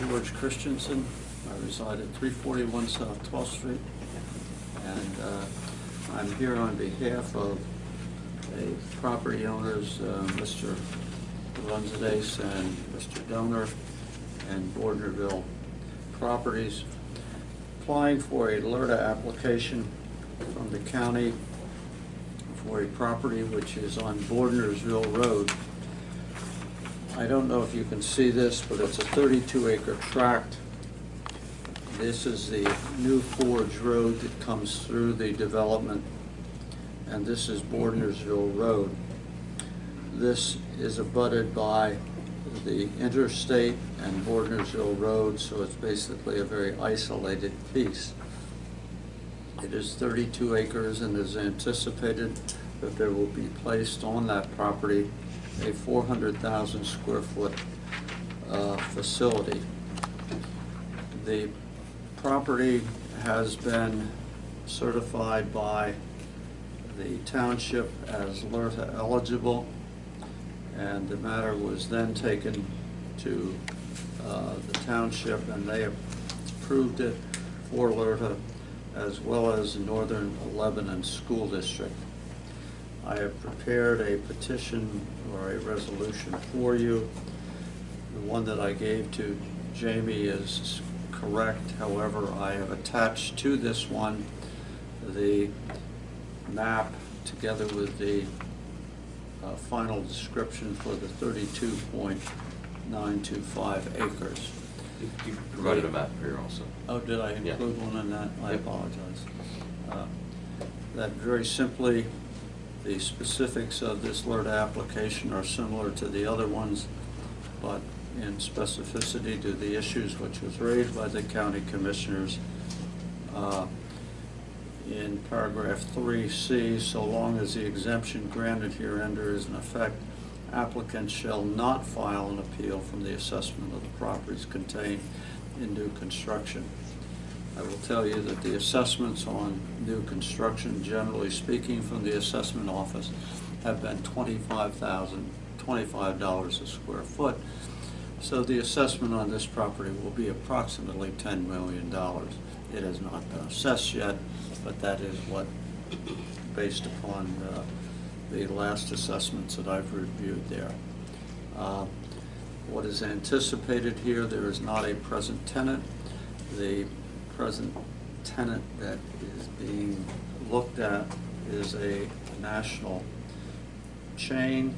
George Christianson. I reside at 341 South 12th Street, and I'm here on behalf of a property owners, Mr. Runzades and Mr. Donor, and Bordnerville Properties, applying for a LERTA application from the county for a property which is on Bordnersville Road. I don't know if you can see this, but it's a 32-acre tract. This is the New Forge Road that comes through the development, and this is Bordnersville Road. This is abutted by the interstate and Bordnersville Road, so it's basically a very isolated piece. It is 32 acres and is anticipated that there will be placed on that property a 400,000 square foot facility. The property has been certified by the township as LERTA eligible, and the matter was then taken to the township, and they approved it for LERTA as well as the Northern Lebanon School District. I have prepared a petition or a resolution for you. The one that I gave to Jamie is correct. However, I have attached to this one the map together with the final description for the 32.925 acres. You provided a map here also. Oh, did I include one in that? I apologize. That very simply, the specifics of this LERTA application are similar to the other ones, but in specificity to the issues which was raised by the county commissioners. In paragraph 3C, so long as the exemption granted hereunder is in effect, applicants shall not file an appeal from the assessment of the properties contained in new construction. I will tell you that the assessments on new construction, generally speaking, from the assessment office have been $25 a square foot. So the assessment on this property will be approximately $10 million. It has not been assessed yet, but that is what, based upon the last assessments that I've reviewed there. What is anticipated here, there is not a present tenant. The present tenant that is being looked at is a national chain.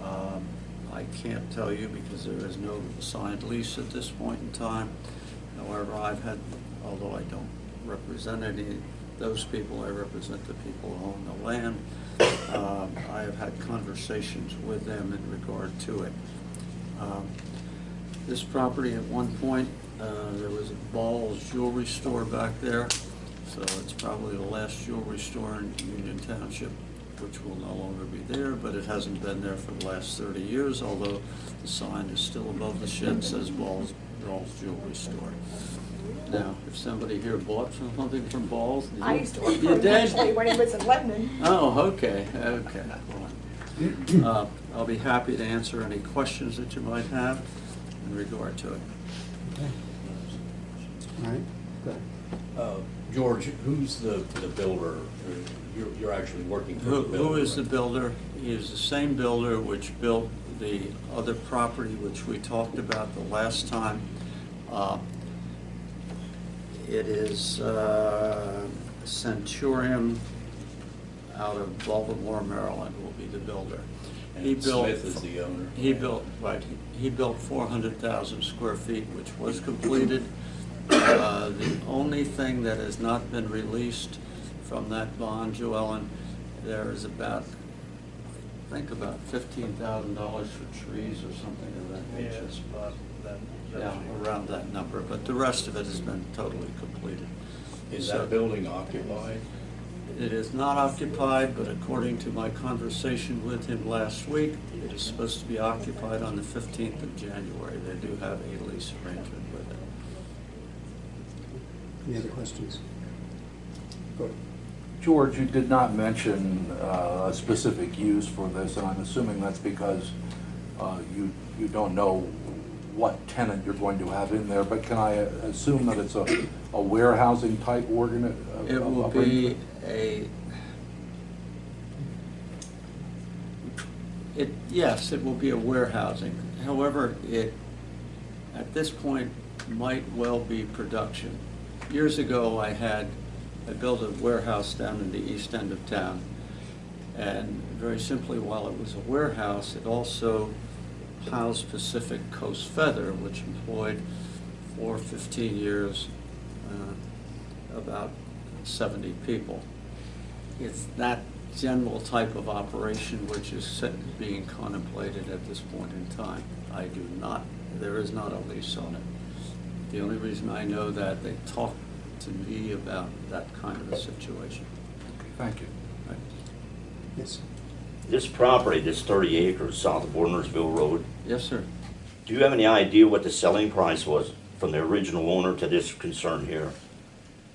I can't tell you because there is no signed lease at this point in time. However, I've had, although I don't represent any of those people, I represent the people who own the land. I have had conversations with them in regard to it. This property at one point, there was a Ball's jewelry store back there, so it's probably the last jewelry store in Union Township, which will no longer be there, but it hasn't been there for the last 30 years, although the sign is still above the shed, says Ball's jewelry store. Now, if somebody here bought something from Ball's, I used to work for him actually when he was in Lebanon. Oh, okay. I'll be happy to answer any questions that you might have in regard to it. Okay. All right. Go ahead. George, who's the builder? You're actually working for the builder. Who is the right? builder? He is the same builder which built the other property which we talked about the last time. It is Centurion out of Baltimore, Maryland, will be the builder. And Smith is the owner. He built 400,000 square feet, which was completed. The only thing that has not been released from that bond, Joellen, there is about, I think about $15,000 for trees or something of that nature. Yes, but Yeah, around that number, but the rest of it has been totally completed. Is that building occupied? It is not occupied, but according to my conversation with him last week, it is supposed to be occupied on the 15th of January. They do have a lease arrangement with it. Any other questions? Go ahead. George, you did not mention a specific use for this, and I'm assuming that's because you don't know what tenant you're going to have in there, but can I assume that it's a warehousing type It will be yes, it will be a warehousing. However, it, at this point, might well be production. Years ago, I built a warehouse down in the east end of town. And very simply, while it was a warehouse, it also housed Pacific Coast Feather, which employed for 15 years about 70 people. It's that general type of operation which is being contemplated at this point in time. There is not a lease on it. The only reason I know that, they talked to me about that kind of a situation. Okay, thank you. Right. Yes. This property, this 30 acres south of Warnersville Road, Yes, sir. do you have any idea what the selling price was from the original owner to this concern here?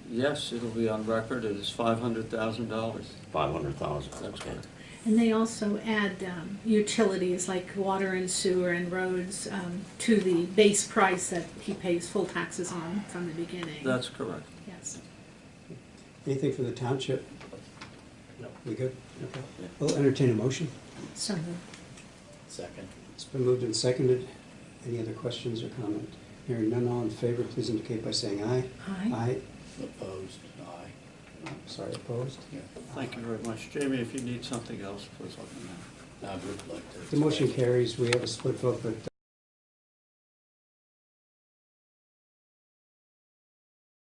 Yes, it'll be on record. It is $500,000. 500,000. That's Okay. right. And they also add utilities like water and sewer and roads to the base price that he pays full taxes on from the beginning. That's correct. Yes. Anything for the township? No. We good? Okay. We'll entertain a motion. So moved. Second. It's been moved and seconded. Any other questions or comment? Hearing none, all in favor, please indicate by saying aye. Aye. Aye. Opposed? Aye. Sorry, opposed? Yeah. Thank you very much. Jamie, if you need something else, please let me know. I would like to. The motion carries. We have a split vote, but